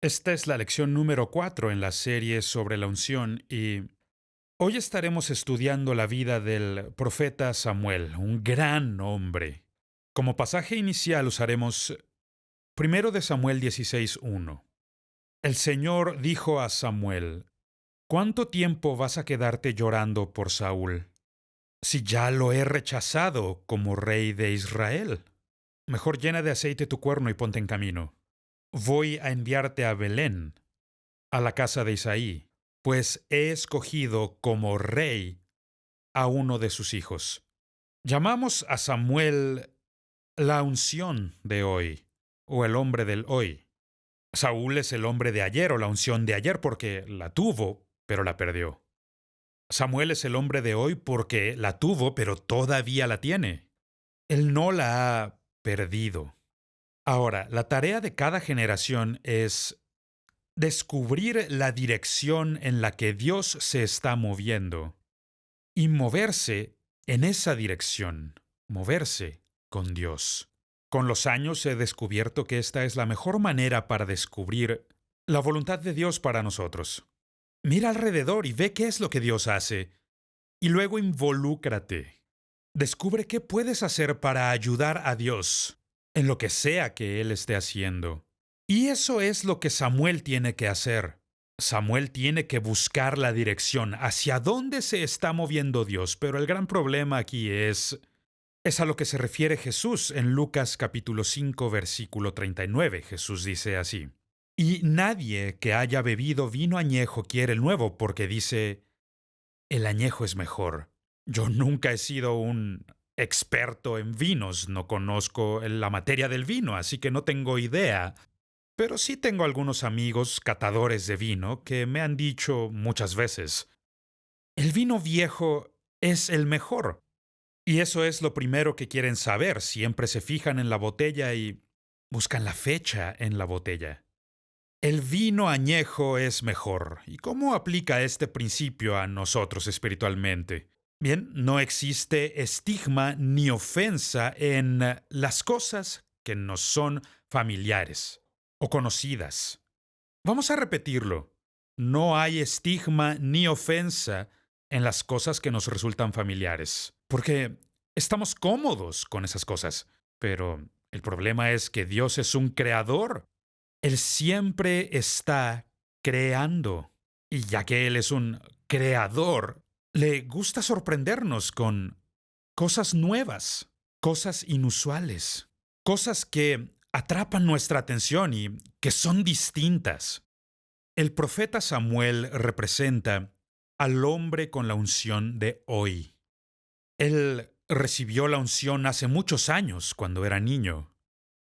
Esta es la lección número 4 en la serie sobre la unción y hoy estaremos estudiando la vida del profeta Samuel, un gran hombre. Como pasaje inicial usaremos primero de Samuel 16:1. El Señor dijo a Samuel: ¿Cuánto tiempo vas a quedarte llorando por Saúl? Si ya lo he rechazado como rey de Israel. Mejor llena de aceite tu cuerno y ponte en camino. Voy a enviarte a Belén, a la casa de Isaí, pues he escogido como rey a uno de sus hijos. Llamamos a Samuel la unción de hoy, o el hombre del hoy. Saúl es el hombre de ayer o la unción de ayer porque la tuvo, pero la perdió. Samuel es el hombre de hoy porque la tuvo, pero todavía la tiene. Él no la ha perdido. Ahora, la tarea de cada generación es descubrir la dirección en la que Dios se está moviendo y moverse en esa dirección, moverse con Dios. Con los años he descubierto que esta es la mejor manera para descubrir la voluntad de Dios para nosotros. Mira alrededor y ve qué es lo que Dios hace, y luego involúcrate. Descubre qué puedes hacer para ayudar a Dios en lo que sea que Él esté haciendo. Y eso es lo que Samuel tiene que hacer. Samuel tiene que buscar la dirección hacia dónde se está moviendo Dios, pero el gran problema aquí es a lo que se refiere Jesús en Lucas capítulo 5 versículo 39. Jesús dice así: Y nadie que haya bebido vino añejo quiere el nuevo, porque dice, el añejo es mejor. Yo nunca he sido un experto en vinos, no conozco la materia del vino, así que no tengo idea. Pero sí tengo algunos amigos catadores de vino que me han dicho muchas veces, el vino viejo es el mejor. Y eso es lo primero que quieren saber. Siempre se fijan en la botella y buscan la fecha en la botella. El vino añejo es mejor. ¿Y cómo aplica este principio a nosotros espiritualmente? Bien, no existe estigma ni ofensa en las cosas que nos son familiares o conocidas. Vamos a repetirlo. No hay estigma ni ofensa en las cosas que nos resultan familiares, porque estamos cómodos con esas cosas. Pero el problema es que Dios es un creador. Él siempre está creando. Y ya que Él es un creador, le gusta sorprendernos con cosas nuevas, cosas inusuales, cosas que atrapan nuestra atención y que son distintas. El profeta Samuel representa al hombre con la unción de hoy. Él recibió la unción hace muchos años, cuando era niño.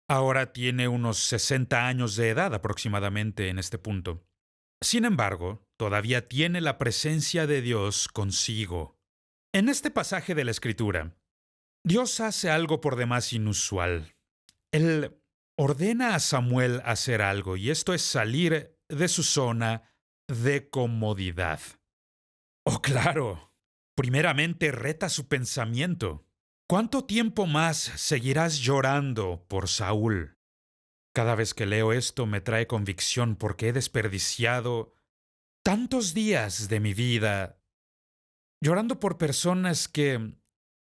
Ahora tiene unos 60 años de edad aproximadamente en este punto. Sin embargo, todavía tiene la presencia de Dios consigo. En este pasaje de la Escritura, Dios hace algo por demás inusual. Él ordena a Samuel hacer algo, y esto es salir de su zona de comodidad. Oh, claro. Primeramente reta su pensamiento. ¿Cuánto tiempo más seguirás llorando por Saúl? Cada vez que leo esto me trae convicción porque he desperdiciado tantos días de mi vida llorando por personas que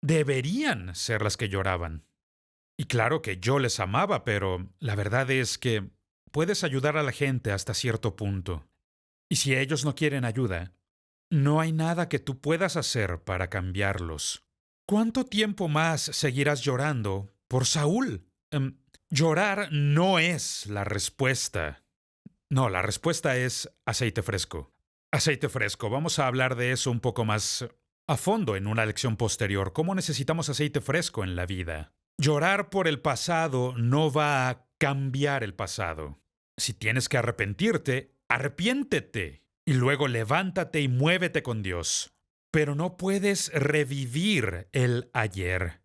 deberían ser las que lloraban. Y claro que yo les amaba, pero la verdad es que puedes ayudar a la gente hasta cierto punto. Y si ellos no quieren ayuda, no hay nada que tú puedas hacer para cambiarlos. ¿Cuánto tiempo más seguirás llorando por Saúl? Llorar no es la respuesta. No, la respuesta es aceite fresco. Aceite fresco. Vamos a hablar de eso un poco más a fondo en una lección posterior. ¿Cómo necesitamos aceite fresco en la vida? Llorar por el pasado no va a cambiar el pasado. Si tienes que arrepentirte, arrepiéntete. Y luego levántate y muévete con Dios. Pero no puedes revivir el ayer.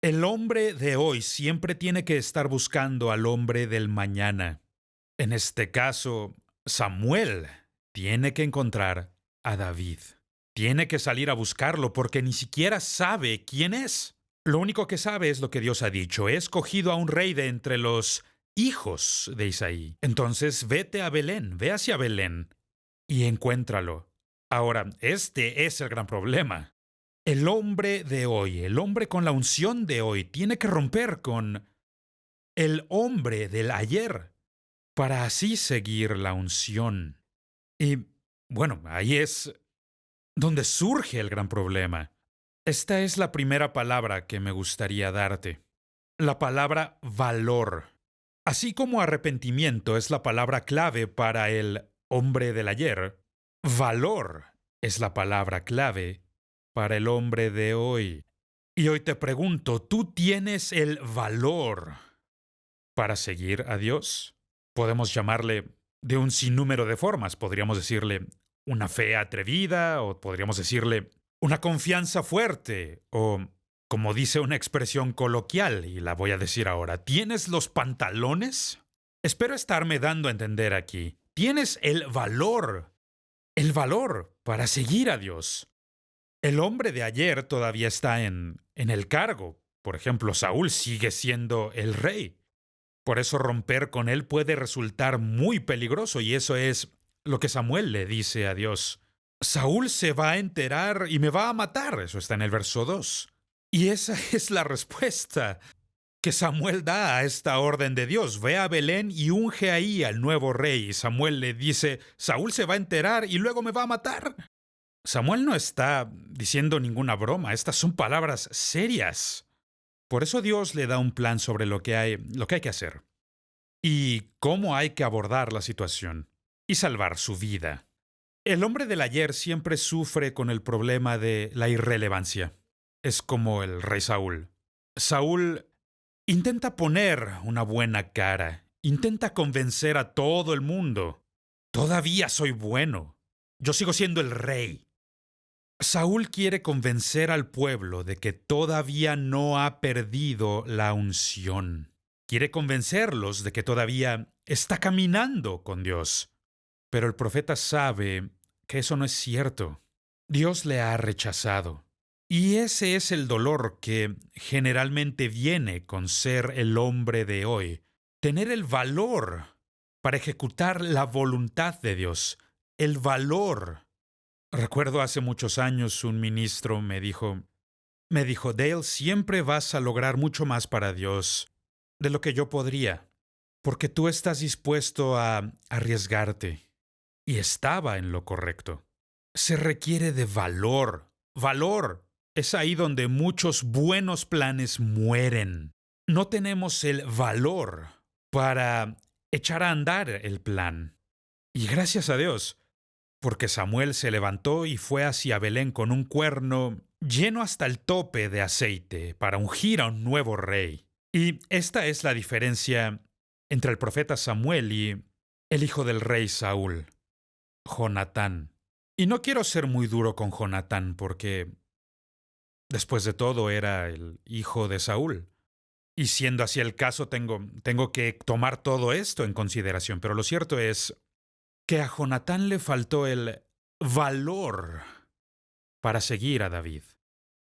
El hombre de hoy siempre tiene que estar buscando al hombre del mañana. En este caso, Samuel tiene que encontrar a David. Tiene que salir a buscarlo porque ni siquiera sabe quién es. Lo único que sabe es lo que Dios ha dicho. He escogido a un rey de entre los hijos de Isaí. Entonces vete a Belén, ve hacia Belén y encuéntralo. Ahora, este es el gran problema. El hombre de hoy, el hombre con la unción de hoy, tiene que romper con el hombre del ayer para así seguir la unción. Y bueno, ahí es donde surge el gran problema. Esta es la primera palabra que me gustaría darte. La palabra valor. Así como arrepentimiento es la palabra clave para el hombre del ayer, valor es la palabra clave para el hombre de hoy. Y hoy te pregunto, ¿tú tienes el valor para seguir a Dios? Podemos llamarle de un sinnúmero de formas. Podríamos decirle una fe atrevida, o podríamos decirle una confianza fuerte, o como dice una expresión coloquial, y la voy a decir ahora, ¿tienes los pantalones? Espero estarme dando a entender aquí. Tienes el valor para seguir a Dios. El hombre de ayer todavía está en el cargo. Por ejemplo, Saúl sigue siendo el rey. Por eso romper con él puede resultar muy peligroso, y eso es lo que Samuel le dice a Dios. Saúl se va a enterar y me va a matar. Eso está en el verso 2. Y esa es la respuesta que Samuel da a esta orden de Dios. Ve a Belén y unge ahí al nuevo rey. Y Samuel le dice, Saúl se va a enterar y luego me va a matar. Samuel no está diciendo ninguna broma. Estas son palabras serias. Por eso Dios le da un plan sobre lo que hay que hacer y cómo hay que abordar la situación y salvar su vida. El hombre del ayer siempre sufre con el problema de la irrelevancia. Es como el rey Saúl. Saúl intenta poner una buena cara, intenta convencer a todo el mundo. Todavía soy bueno. Yo sigo siendo el rey. Saúl quiere convencer al pueblo de que todavía no ha perdido la unción. Quiere convencerlos de que todavía está caminando con Dios. Pero el profeta sabe que eso no es cierto. Dios le ha rechazado. Y ese es el dolor que generalmente viene con ser el hombre de hoy. Tener el valor para ejecutar la voluntad de Dios. El valor. Recuerdo hace muchos años un ministro me dijo, Dale, siempre vas a lograr mucho más para Dios de lo que yo podría, porque tú estás dispuesto a arriesgarte. Y estaba en lo correcto. Se requiere de valor. Valor. Es ahí donde muchos buenos planes mueren. No tenemos el valor para echar a andar el plan. Y gracias a Dios, porque Samuel se levantó y fue hacia Belén con un cuerno lleno hasta el tope de aceite para ungir a un nuevo rey. Y esta es la diferencia entre el profeta Samuel y el hijo del rey Saúl, Jonatán. Y no quiero ser muy duro con Jonatán porque, después de todo, era el hijo de Saúl. Y siendo así el caso, tengo que tomar todo esto en consideración. Pero lo cierto es que a Jonatán le faltó el valor para seguir a David.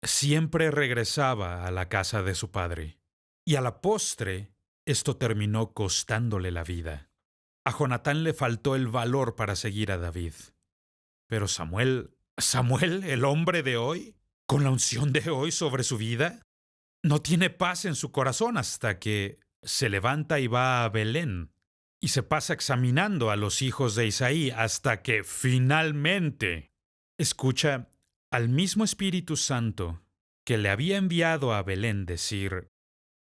Siempre regresaba a la casa de su padre. Y a la postre, esto terminó costándole la vida. A Jonatán le faltó el valor para seguir a David. Pero Samuel, el hombre de hoy, con la unción de hoy sobre su vida, no tiene paz en su corazón hasta que se levanta y va a Belén y se pasa examinando a los hijos de Isaí hasta que finalmente escucha al mismo Espíritu Santo que le había enviado a Belén decir,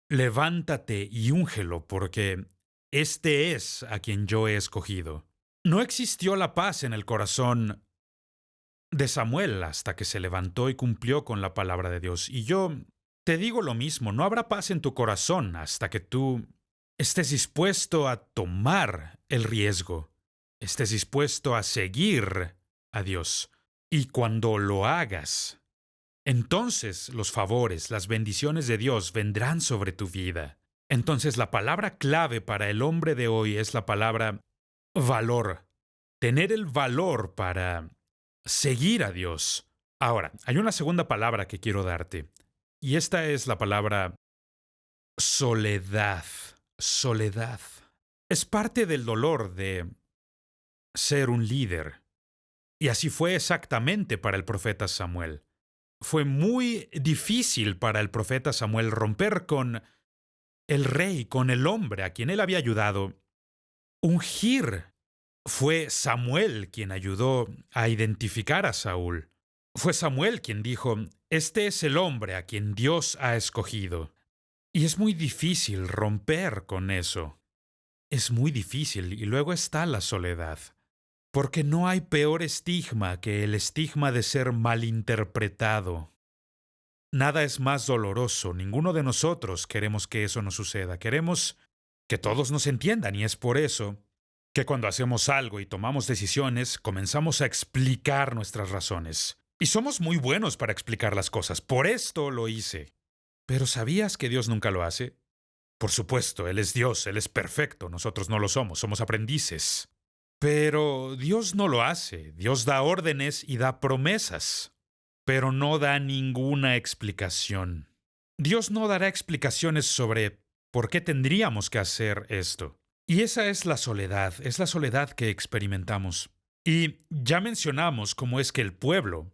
levántate y úngelo porque este es a quien yo he escogido. No existió la paz en el corazón de Samuel hasta que se levantó y cumplió con la palabra de Dios. Y yo te digo lo mismo, no habrá paz en tu corazón hasta que tú estés dispuesto a tomar el riesgo, estés dispuesto a seguir a Dios. Y cuando lo hagas, entonces los favores, las bendiciones de Dios vendrán sobre tu vida. Entonces la palabra clave para el hombre de hoy es la palabra valor. Tener el valor para seguir a Dios. Ahora, hay una segunda palabra que quiero darte, y esta es la palabra soledad. soledad. Es parte del dolor de ser un líder. Y así fue exactamente para el profeta Samuel. Fue muy difícil para el profeta Samuel romper con el rey, con el hombre a quien él había ayudado. Ungir. Fue Samuel quien ayudó a identificar a Saúl. Fue Samuel quien dijo, este es el hombre a quien Dios ha escogido. Y es muy difícil romper con eso. Es muy difícil. Y luego está la soledad. Porque no hay peor estigma que el estigma de ser malinterpretado. Nada es más doloroso. Ninguno de nosotros queremos que eso nos suceda. Queremos que todos nos entiendan y es por eso que cuando hacemos algo y tomamos decisiones, comenzamos a explicar nuestras razones. Y somos muy buenos para explicar las cosas. Por esto lo hice. Pero ¿sabías que Dios nunca lo hace? Por supuesto, Él es Dios, Él es perfecto. Nosotros no lo somos aprendices. Pero Dios no lo hace. Dios da órdenes y da promesas, pero no da ninguna explicación. Dios no dará explicaciones sobre por qué tendríamos que hacer esto. Y esa es la soledad que experimentamos. Y ya mencionamos cómo es que el pueblo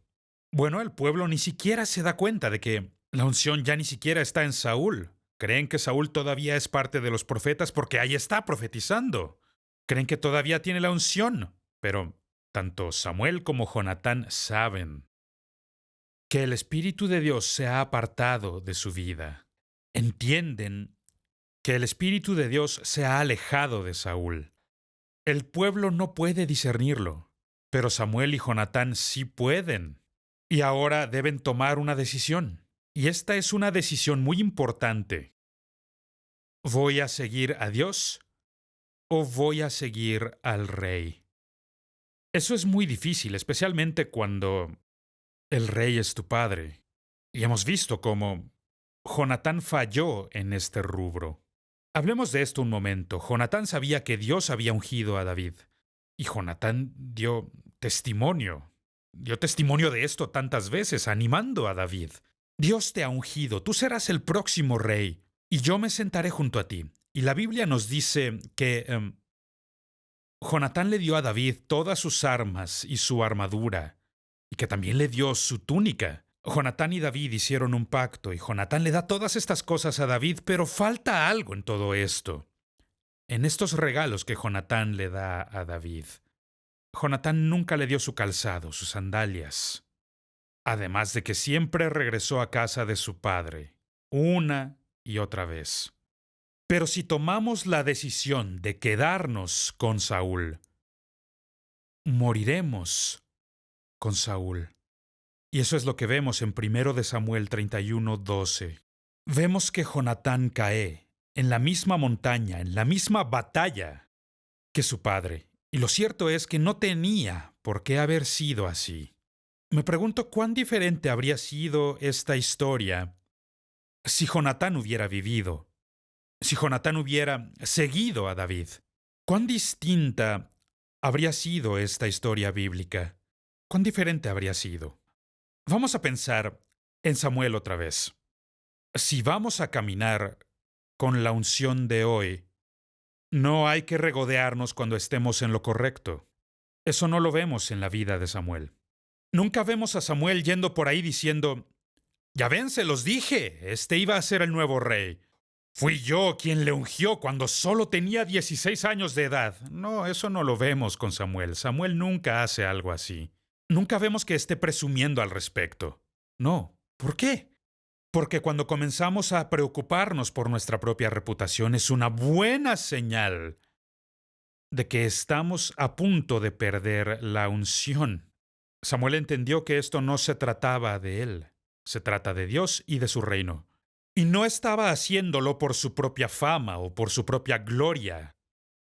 ni siquiera se da cuenta de que la unción ya ni siquiera está en Saúl. Creen que Saúl todavía es parte de los profetas porque ahí está profetizando. Creen que todavía tiene la unción, pero tanto Samuel como Jonatán saben que el Espíritu de Dios se ha apartado de su vida. Entienden que el Espíritu de Dios se ha alejado de Saúl. El pueblo no puede discernirlo, pero Samuel y Jonatán sí pueden. Y ahora deben tomar una decisión. Y esta es una decisión muy importante. ¿Voy a seguir a Dios o voy a seguir al rey? Eso es muy difícil, especialmente cuando el rey es tu padre. Y hemos visto cómo Jonatán falló en este rubro. Hablemos de esto un momento. Jonatán sabía que Dios había ungido a David. Y Jonatán dio testimonio de esto tantas veces, animando a David. Dios te ha ungido, tú serás el próximo rey, y yo me sentaré junto a ti. Y la Biblia nos dice que Jonatán le dio a David todas sus armas y su armadura, y que también le dio su túnica. Jonatán y David hicieron un pacto, y Jonatán le da todas estas cosas a David, pero falta algo en todo esto. En estos regalos que Jonatán le da a David. Jonatán nunca le dio su calzado, sus sandalias. Además de que siempre regresó a casa de su padre, una y otra vez. Pero si tomamos la decisión de quedarnos con Saúl, moriremos con Saúl. Y eso es lo que vemos en 1 de Samuel 31:12. Vemos que Jonatán cae en la misma montaña, en la misma batalla que su padre. Y lo cierto es que no tenía por qué haber sido así. Me pregunto cuán diferente habría sido esta historia si Jonatán hubiera vivido, si Jonatán hubiera seguido a David. Cuán distinta habría sido esta historia bíblica. Cuán diferente habría sido. Vamos a pensar en Samuel otra vez. Si vamos a caminar con la unción de hoy, no hay que regodearnos cuando estemos en lo correcto. Eso no lo vemos en la vida de Samuel. Nunca vemos a Samuel yendo por ahí diciendo, ya ven, se los dije, este iba a ser el nuevo rey. Fui yo quien le ungió cuando solo tenía 16 años de edad. No, eso no lo vemos con Samuel. Samuel nunca hace algo así. Nunca vemos que esté presumiendo al respecto. No. ¿Por qué? Porque cuando comenzamos a preocuparnos por nuestra propia reputación es una buena señal de que estamos a punto de perder la unción. Samuel entendió que esto no se trataba de él, se trata de Dios y de su reino. Y no estaba haciéndolo por su propia fama o por su propia gloria.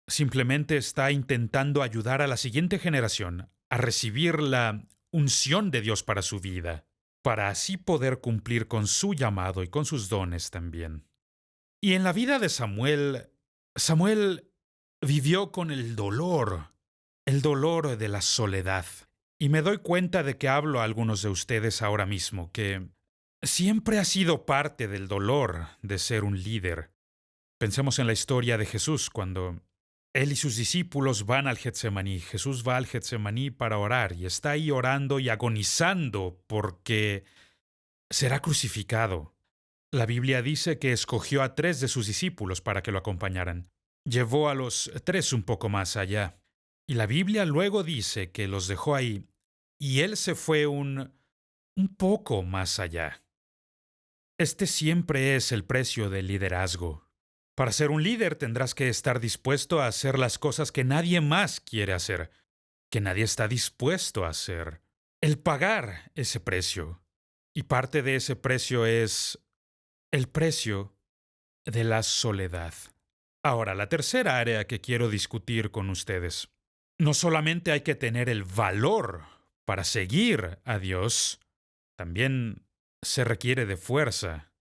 Simplemente está intentando ayudar a la siguiente generación a recibir la unción de Dios para su vida, para así poder cumplir con su llamado y con sus dones también. Y en la vida de Samuel, Samuel vivió con el dolor de la soledad. Y me doy cuenta de que hablo a algunos de ustedes ahora mismo, que siempre ha sido parte del dolor de ser un líder. Pensemos en la historia de Jesús cuando él y sus discípulos van al Getsemaní. Jesús va al Getsemaní para orar y está ahí orando y agonizando porque será crucificado. La Biblia dice que escogió a 3 de sus discípulos para que lo acompañaran. Llevó a los 3 un poco más allá. Y la Biblia luego dice que los dejó ahí y él se fue un poco más allá. Este siempre es el precio del liderazgo. Para ser un líder tendrás que estar dispuesto a hacer las cosas que nadie más quiere hacer, que nadie está dispuesto a hacer. El pagar ese precio. Y parte de ese precio es el precio de la soledad. Ahora, la tercera área que quiero discutir con ustedes. No solamente hay que tener el valor para seguir a Dios, también se requiere de fuerza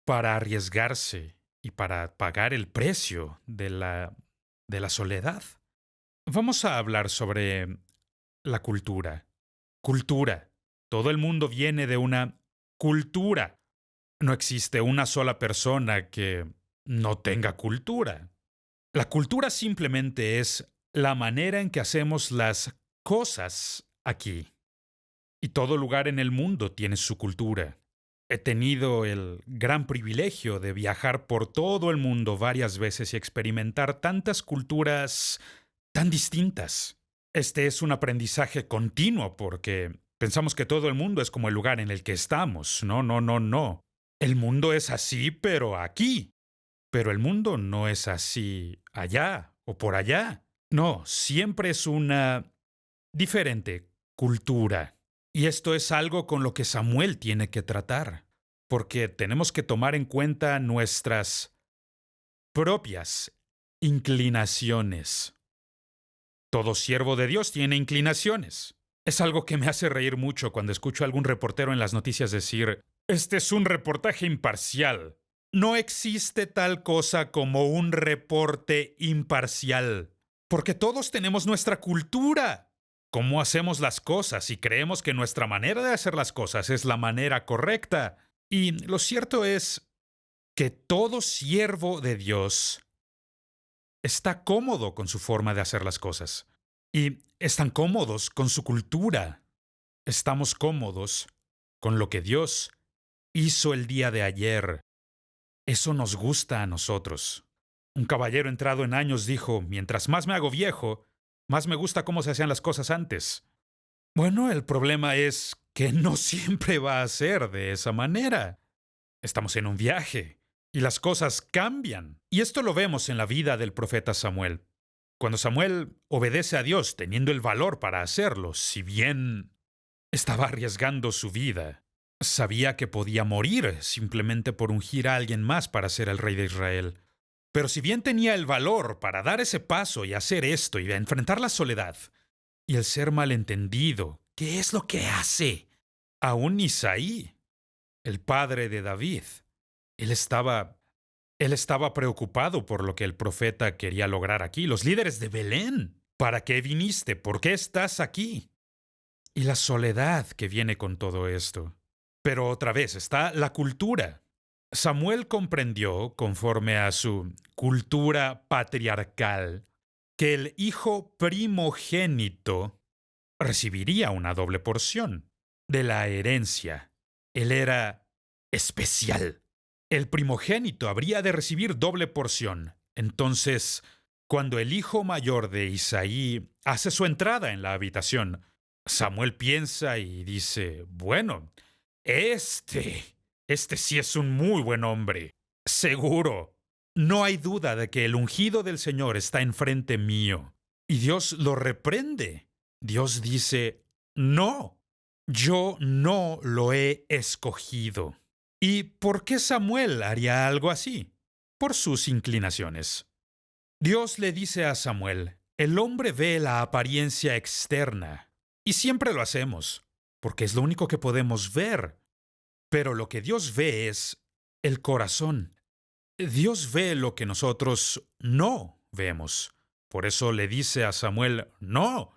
para arriesgarse y para pagar el precio de la soledad. Vamos a hablar sobre la cultura. Cultura. Todo el mundo viene de una cultura. No existe una sola persona que no tenga cultura. La cultura simplemente es la manera en que hacemos las cosas aquí. Y todo lugar en el mundo tiene su cultura. He tenido el gran privilegio de viajar por todo el mundo varias veces y experimentar tantas culturas tan distintas. Este es un aprendizaje continuo porque pensamos que todo el mundo es como el lugar en el que estamos. No, no, no, no. El mundo es así, pero aquí. Pero el mundo no es así allá o por allá. No, siempre es una diferente cultura. Y esto es algo con lo que Samuel tiene que tratar, porque tenemos que tomar en cuenta nuestras propias inclinaciones. Todo siervo de Dios tiene inclinaciones. Es algo que me hace reír mucho cuando escucho a algún reportero en las noticias decir, este es un reportaje imparcial. No existe tal cosa como un reporte imparcial, porque todos tenemos nuestra cultura. Cómo hacemos las cosas y creemos que nuestra manera de hacer las cosas es la manera correcta. Y lo cierto es que todo siervo de Dios está cómodo con su forma de hacer las cosas. Y están cómodos con su cultura. Estamos cómodos con lo que Dios hizo el día de ayer. Eso nos gusta a nosotros. Un caballero entrado en años dijo, mientras más me hago viejo, más me gusta cómo se hacían las cosas antes. Bueno, el problema es que no siempre va a ser de esa manera. Estamos en un viaje y las cosas cambian. Y esto lo vemos en la vida del profeta Samuel. Cuando Samuel obedece a Dios teniendo el valor para hacerlo, si bien estaba arriesgando su vida, sabía que podía morir simplemente por ungir a alguien más para ser el rey de Israel. Pero si bien tenía el valor para dar ese paso y hacer esto y enfrentar la soledad y el ser malentendido, ¿qué es lo que hace? Aún Isaí, el padre de David, él estaba preocupado por lo que el profeta quería lograr aquí. Los líderes de Belén, ¿para qué viniste? ¿Por qué estás aquí? Y la soledad que viene con todo esto. Pero otra vez está la cultura. Samuel comprendió, conforme a su cultura patriarcal, que el hijo primogénito recibiría una doble porción de la herencia. Él era especial. El primogénito habría de recibir doble porción. Entonces, cuando el hijo mayor de Isaí hace su entrada en la habitación, Samuel piensa y dice, bueno, este sí es un muy buen hombre. Seguro. No hay duda de que el ungido del Señor está enfrente mío. Y Dios lo reprende. Dios dice, no, yo no lo he escogido. ¿Y por qué Samuel haría algo así? Por sus inclinaciones. Dios le dice a Samuel, el hombre ve la apariencia externa, y siempre lo hacemos, porque es lo único que podemos ver. Pero lo que Dios ve es el corazón. Dios ve lo que nosotros no vemos. Por eso le dice a Samuel, no,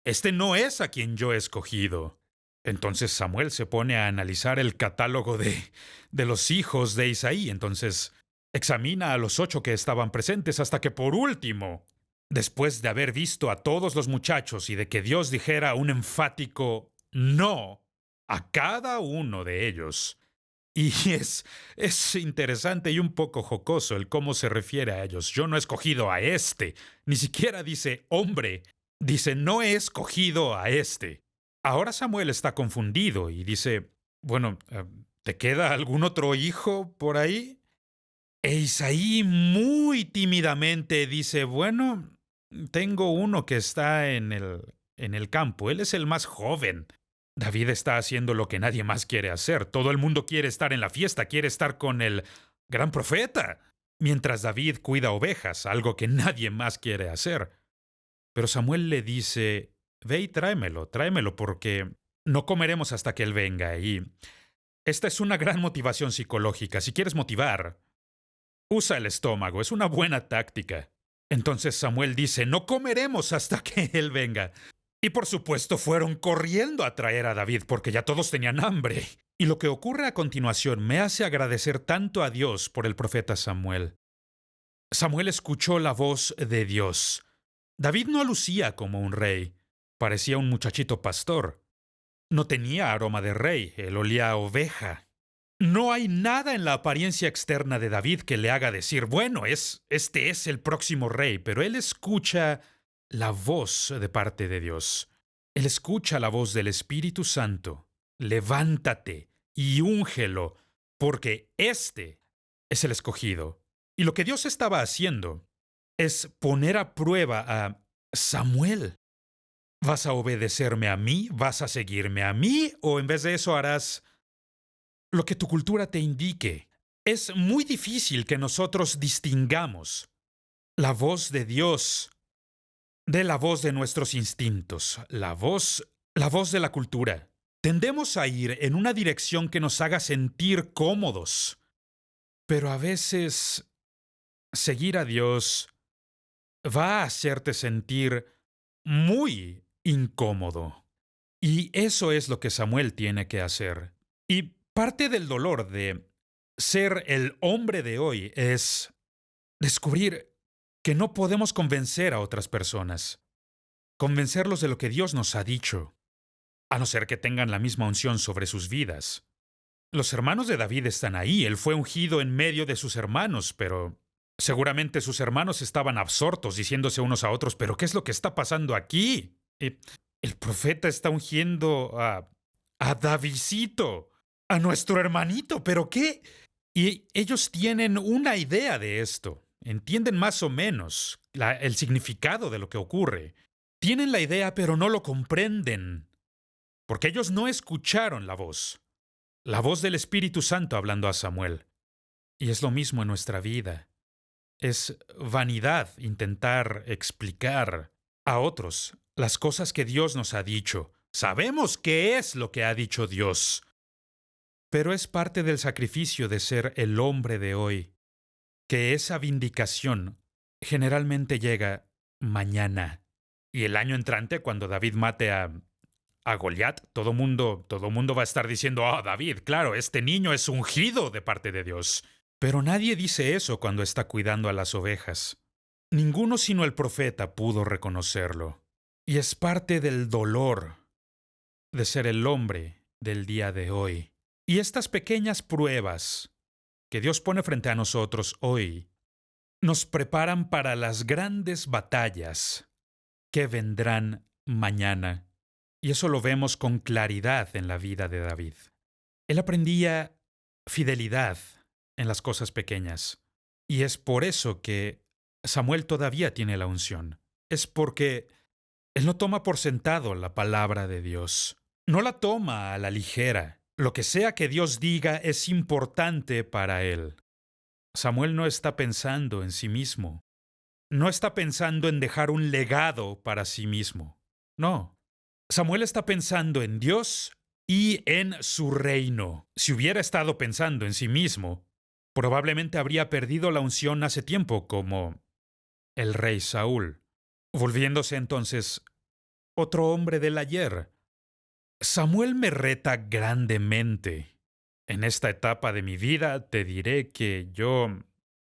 este no es a quien yo he escogido. Entonces Samuel se pone a analizar el catálogo de los hijos de Isaí. Entonces Examina a los 8 que estaban presentes hasta que por último, después de haber visto a todos los muchachos y de que Dios dijera un enfático no a cada uno de ellos. Y es interesante y un poco jocoso el cómo se refiere a ellos. Yo no he escogido a este. Ni siquiera dice hombre. Dice no he escogido a este. Ahora Samuel está confundido y dice, bueno, ¿te queda algún otro hijo por ahí? E Isaí muy tímidamente dice, bueno, tengo uno que está en el campo, él es el más joven. David está haciendo lo que nadie más quiere hacer. Todo el mundo quiere estar en la fiesta, quiere estar con el gran profeta, mientras David cuida ovejas, algo que nadie más quiere hacer. Pero Samuel le dice, ve y tráemelo, porque no comeremos hasta que él venga. Y esta es una gran motivación psicológica. Si quieres motivar, usa el estómago, es una buena táctica. Entonces Samuel dice, no comeremos hasta que él venga. Y por supuesto fueron corriendo a traer a David porque ya todos tenían hambre. Y lo que ocurre a continuación me hace agradecer tanto a Dios por el profeta Samuel. Samuel escuchó la voz de Dios. David no lucía como un rey, parecía un muchachito pastor. No tenía aroma de rey, él olía a oveja. No hay nada en la apariencia externa de David que le haga decir, bueno, este es el próximo rey, pero él escucha la voz de parte de Dios. Él escucha la voz del Espíritu Santo. Levántate y úngelo, porque este es el escogido. Y lo que Dios estaba haciendo es poner a prueba a Samuel. ¿Vas a obedecerme a mí? ¿Vas a seguirme a mí? ¿O en vez de eso harás lo que tu cultura te indique? Es muy difícil que nosotros distingamos la voz de Dios de la voz de nuestros instintos, la voz de la cultura. Tendemos a ir en una dirección que nos haga sentir cómodos, pero a veces seguir a Dios va a hacerte sentir muy incómodo. Y eso es lo que Samuel tiene que hacer. Y parte del dolor de ser el hombre de hoy es descubrir que no podemos convencer a otras personas, convencerlos de lo que Dios nos ha dicho, a no ser que tengan la misma unción sobre sus vidas. Los hermanos de David están ahí, él fue ungido en medio de sus hermanos, pero seguramente sus hermanos estaban absortos diciéndose unos a otros, pero ¿qué es lo que está pasando aquí? El profeta está ungiendo a Davidcito, a nuestro hermanito, ¿pero qué? Y ellos tienen una idea de esto, entienden más o menos el significado de lo que ocurre. Tienen la idea, pero no lo comprenden, porque ellos no escucharon la voz del Espíritu Santo hablando a Samuel. Y es lo mismo en nuestra vida. Es vanidad intentar explicar a otros las cosas que Dios nos ha dicho. Sabemos qué es lo que ha dicho Dios, pero es parte del sacrificio de ser el hombre de hoy, que esa vindicación generalmente llega mañana. Y el año entrante, cuando David mate a Goliat, todo mundo va a estar diciendo, David, claro, este niño es ungido de parte de Dios. Pero nadie dice eso cuando está cuidando a las ovejas. Ninguno sino el profeta pudo reconocerlo. Y es parte del dolor de ser el hombre del día de hoy. Y estas pequeñas pruebas que Dios pone frente a nosotros hoy nos preparan para las grandes batallas que vendrán mañana. Y eso lo vemos con claridad en la vida de David. Él aprendía fidelidad en las cosas pequeñas. Y es por eso que Samuel todavía tiene la unción. Es porque él no toma por sentado la palabra de Dios. No la toma a la ligera. Lo que sea que Dios diga es importante para él. Samuel no está pensando en sí mismo. No está pensando en dejar un legado para sí mismo. No. Samuel está pensando en Dios y en su reino. Si hubiera estado pensando en sí mismo, probablemente habría perdido la unción hace tiempo, como el rey Saúl, volviéndose entonces otro hombre del ayer. Samuel me reta grandemente. En esta etapa de mi vida te diré que yo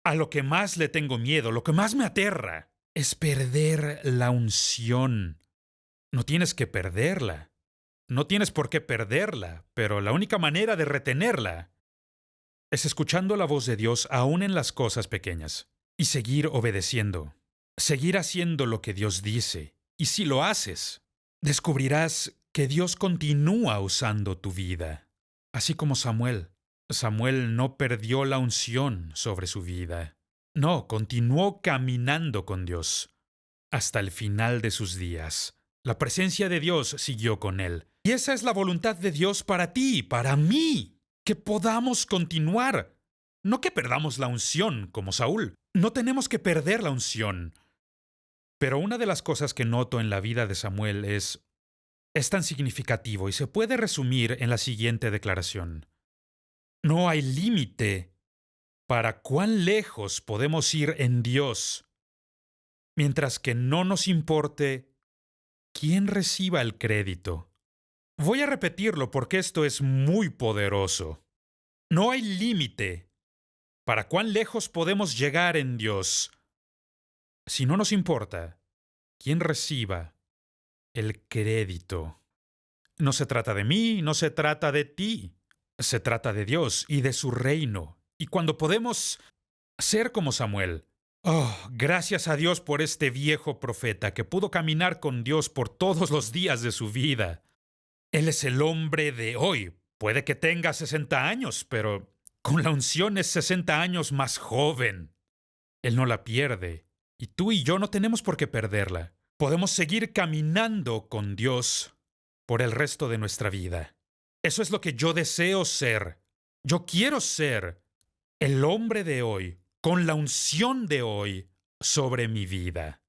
A lo que más le tengo miedo, lo que más me aterra, es perder la unción. No tienes que perderla. No tienes por qué perderla, pero la única manera de retenerla es escuchando la voz de Dios aún en las cosas pequeñas y seguir obedeciendo, seguir haciendo lo que Dios dice. Y si lo haces, descubrirás que Dios continúa usando tu vida, así como Samuel. Samuel no perdió la unción sobre su vida. No, continuó caminando con Dios hasta el final de sus días. La presencia de Dios siguió con él. Y esa es la voluntad de Dios para ti, para mí, que podamos continuar. No que perdamos la unción, como Saúl. No tenemos que perder la unción. Pero una de las cosas que noto en la vida de Samuel es tan significativo y se puede resumir en la siguiente declaración. No hay límite para cuán lejos podemos ir en Dios, mientras que no nos importe quién reciba el crédito. Voy a repetirlo porque esto es muy poderoso. No hay límite para cuán lejos podemos llegar en Dios, si no nos importa quién reciba el crédito. No se trata de mí, no se trata de ti. Se trata de Dios y de su reino. Y cuando podemos ser como Samuel, gracias a Dios por este viejo profeta que pudo caminar con Dios por todos los días de su vida. Él es el hombre de hoy. Puede que tenga 60 años, pero con la unción es 60 años más joven. Él no la pierde. Y tú y yo no tenemos por qué perderla. Podemos seguir caminando con Dios por el resto de nuestra vida. Eso es lo que yo deseo ser. Yo quiero ser el hombre de hoy, con la unción de hoy sobre mi vida.